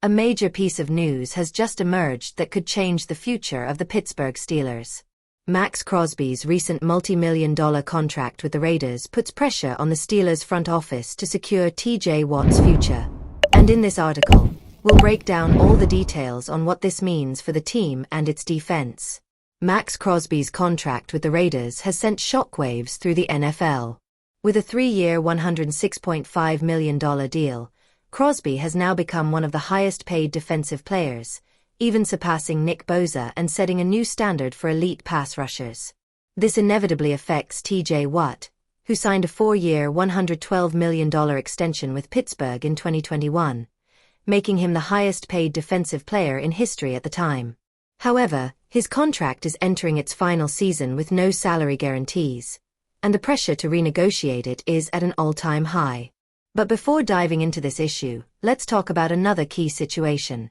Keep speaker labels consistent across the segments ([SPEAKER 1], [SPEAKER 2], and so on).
[SPEAKER 1] A major piece of news has just emerged that could change the future of the Pittsburgh Steelers. Max Crosby's recent multi-million-dollar contract with the Raiders puts pressure on the Steelers' front office to secure T.J. Watt's future. And in this article, we'll break down all the details on what this means for the team and its defense. Max Crosby's contract with the Raiders has sent shockwaves through the NFL. With a 3-year $106.5 million deal, Crosby has now become one of the highest-paid defensive players, even surpassing Nick Bosa and setting a new standard for elite pass rushers. This inevitably affects T.J. Watt, who signed a 4-year $112 million extension with Pittsburgh in 2021, making him the highest-paid defensive player in history at the time. However, his contract is entering its final season with no salary guarantees, and the pressure to renegotiate it is at an all-time high. But before diving into this issue, let's talk about another key situation: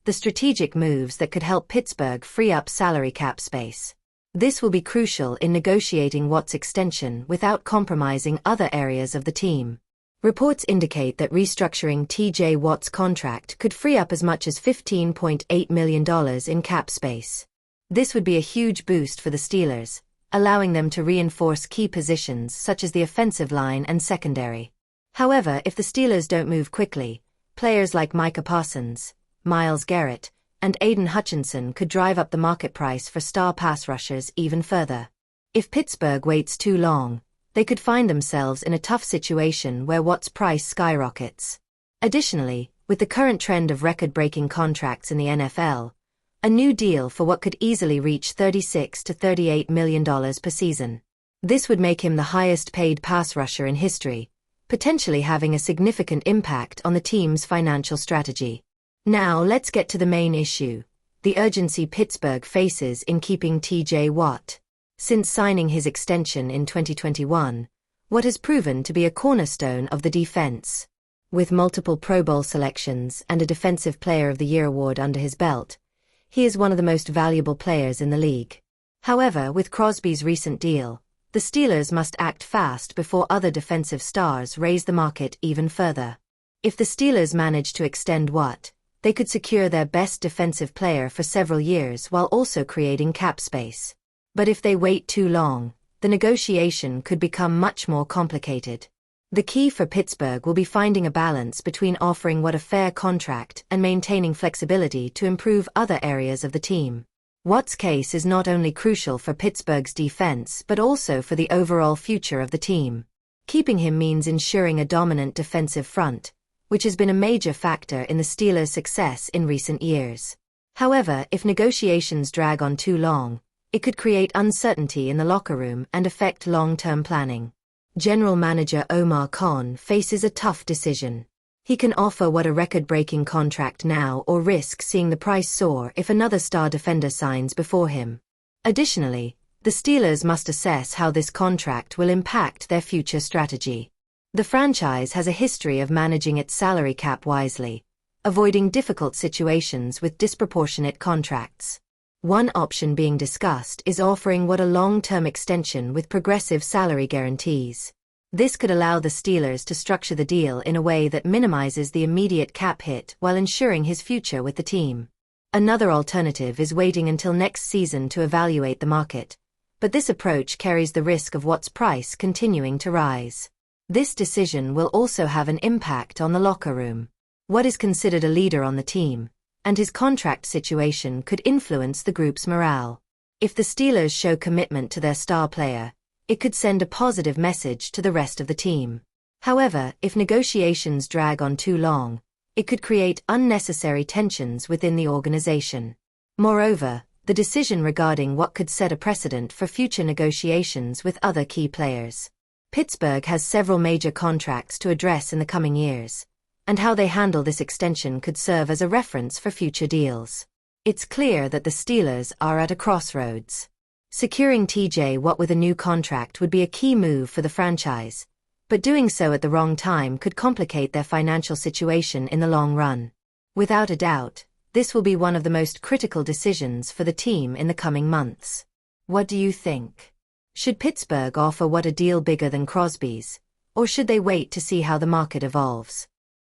[SPEAKER 1] the strategic moves that could help Pittsburgh free up salary cap space. This will be crucial in negotiating Watt's extension without compromising other areas of the team. Reports indicate that restructuring T.J. Watt's contract could free up as much as $15.8 million in cap space. This would be a huge boost for the Steelers, allowing them to reinforce key positions such as the offensive line and secondary. However, if the Steelers don't move quickly, players like Micah Parsons, Myles Garrett, and Aiden Hutchinson could drive up the market price for star pass rushers even further. If Pittsburgh waits too long, they could find themselves in a tough situation where Watt's price skyrockets. Additionally, with the current trend of record-breaking contracts in the NFL, a new deal for Watt could easily reach $36 to $38 million per season. This would make him the highest-paid pass rusher in history, potentially having a significant impact on the team's financial strategy. Now let's get to the main issue: the urgency Pittsburgh faces in keeping T.J. Watt. Since signing his extension in 2021, Watt has proven to be a cornerstone of the defense. With multiple Pro Bowl selections and a Defensive Player of the Year award under his belt, he is one of the most valuable players in the league. However, with Crosby's recent deal, the Steelers must act fast before other defensive stars raise the market even further. If the Steelers manage to extend Watt, they could secure their best defensive player for several years while also creating cap space. But if they wait too long, the negotiation could become much more complicated. The key for Pittsburgh will be finding a balance between offering Watt a fair contract and maintaining flexibility to improve other areas of the team. Watt's case is not only crucial for Pittsburgh's defense but also for the overall future of the team. Keeping him means ensuring a dominant defensive front, which has been a major factor in the Steelers' success in recent years. However, if negotiations drag on too long, it could create uncertainty in the locker room and affect long-term planning. General Manager Omar Khan faces a tough decision. He can offer Watt a record-breaking contract now or risk seeing the price soar if another star defender signs before him. Additionally, the Steelers must assess how this contract will impact their future strategy. The franchise has a history of managing its salary cap wisely, avoiding difficult situations with disproportionate contracts. One option being discussed is offering Watt a long-term extension with progressive salary guarantees. This could allow the Steelers to structure the deal in a way that minimizes the immediate cap hit while ensuring his future with the team. Another alternative is waiting until next season to evaluate the market, but this approach carries the risk of Watt's price continuing to rise. This decision will also have an impact on the locker room. Watt is considered a leader on the team, and his contract situation could influence the group's morale. If the Steelers show commitment to their star player, it could send a positive message to the rest of the team. However, if negotiations drag on too long, it could create unnecessary tensions within the organization. Moreover, the decision regarding Watt could set a precedent for future negotiations with other key players. Pittsburgh has several major contracts to address in the coming years, and how they handle this extension could serve as a reference for future deals. It's clear that the Steelers are at a crossroads. Securing T.J. Watt with a new contract would be a key move for the franchise, but doing so at the wrong time could complicate their financial situation in the long run. Without a doubt, this will be one of the most critical decisions for the team in the coming months. What do you think? Should Pittsburgh offer Watt a deal bigger than Crosby's, or should they wait to see how the market evolves?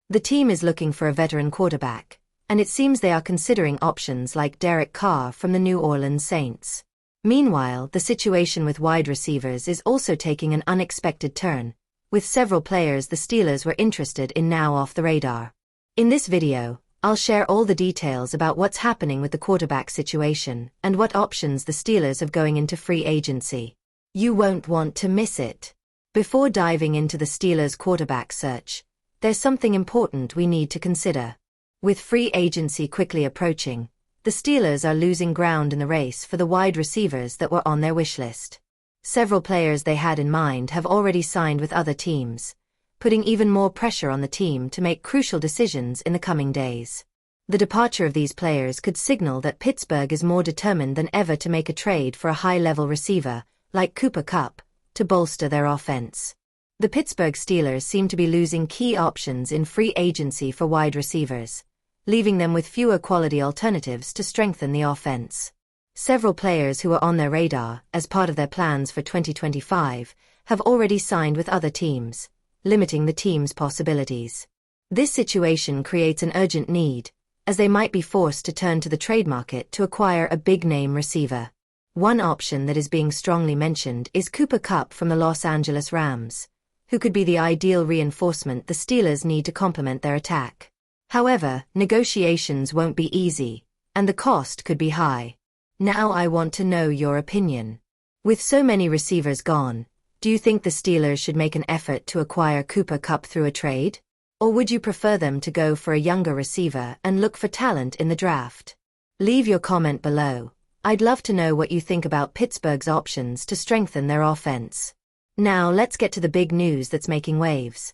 [SPEAKER 1] The team is looking for a veteran quarterback, and it seems they are considering options like Derek Carr from the New Orleans Saints. Meanwhile, the situation with wide receivers is also taking an unexpected turn, with several players the Steelers were interested in now off the radar. In this video, I'll share all the details about what's happening with the quarterback situation and what options the Steelers have going into free agency. You won't want to miss it. Before diving into the Steelers' quarterback search, there's something important we need to consider. With free agency quickly approaching, the Steelers are losing ground in the race for the wide receivers that were on their wish list. Several players they had in mind have already signed with other teams, putting even more pressure on the team to make crucial decisions in the coming days. The departure of these players could signal that Pittsburgh is more determined than ever to make a trade for a high-level receiver, like Cooper Kupp, to bolster their offense. The Pittsburgh Steelers seem to be losing key options in free agency for wide receivers, leaving them with fewer quality alternatives to strengthen the offense. Several players who are on their radar as part of their plans for 2025 have already signed with other teams, limiting the team's possibilities. This situation creates an urgent need, as they might be forced to turn to the trade market to acquire a big-name receiver. One option that is being strongly mentioned is Cooper Kupp from the Los Angeles Rams, who could be the ideal reinforcement the Steelers need to complement their attack. However, negotiations won't be easy, and the cost could be high. Now I want to know your opinion. With so many receivers gone, do you think the Steelers should make an effort to acquire Cooper Kupp through a trade? Or would you prefer them to go for a younger receiver and look for talent in the draft? Leave your comment below. I'd love to know what you think about Pittsburgh's options to strengthen their offense. Now let's get to the big news that's making waves.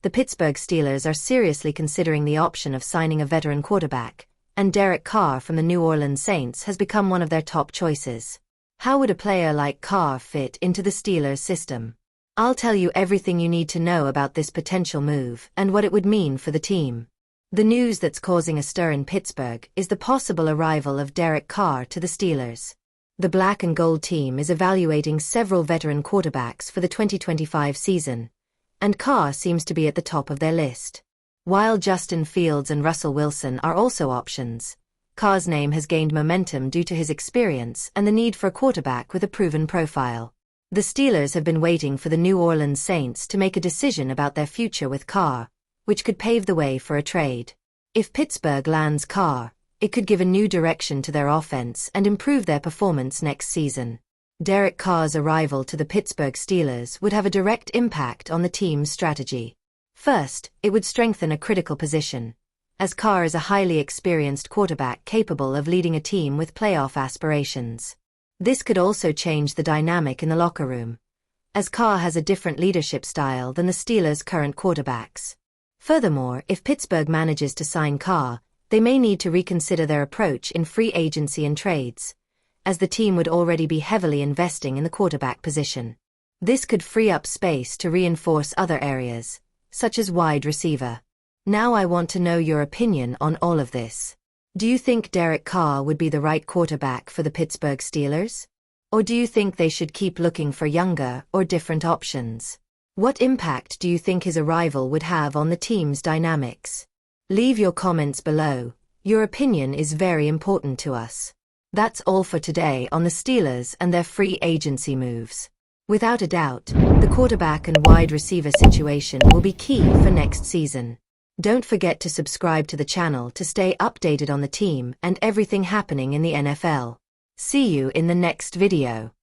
[SPEAKER 1] The Pittsburgh Steelers are seriously considering the option of signing a veteran quarterback, and Derek Carr from the New Orleans Saints has become one of their top choices. How would a player like Carr fit into the Steelers system? I'll tell you everything you need to know about this potential move and what it would mean for the team. The news that's causing a stir in Pittsburgh is the possible arrival of Derek Carr to the Steelers. The black and gold team is evaluating several veteran quarterbacks for the 2025 season, and Carr seems to be at the top of their list. While Justin Fields and Russell Wilson are also options, Carr's name has gained momentum due to his experience and the need for a quarterback with a proven profile. The Steelers have been waiting for the New Orleans Saints to make a decision about their future with Carr, which could pave the way for a trade. If Pittsburgh lands Carr, it could give a new direction to their offense and improve their performance next season. Derek Carr's arrival to the Pittsburgh Steelers would have a direct impact on the team's strategy. First, it would strengthen a critical position, as Carr is a highly experienced quarterback capable of leading a team with playoff aspirations. This could also change the dynamic in the locker room, as Carr has a different leadership style than the Steelers' current quarterbacks. Furthermore, if Pittsburgh manages to sign Carr, they may need to reconsider their approach in free agency and trades, as the team would already be heavily investing in the quarterback position. This could free up space to reinforce other areas, such as wide receiver. Now I want to know your opinion on all of this. Do you think Derek Carr would be the right quarterback for the Pittsburgh Steelers? Or do you think they should keep looking for younger or different options? What impact do you think his arrival would have on the team's dynamics? Leave your comments below. Your opinion is very important to us. That's all for today on the Steelers and their free agency moves. Without a doubt, the quarterback and wide receiver situation will be key for next season. Don't forget to subscribe to the channel to stay updated on the team and everything happening in the NFL. See you in the next video.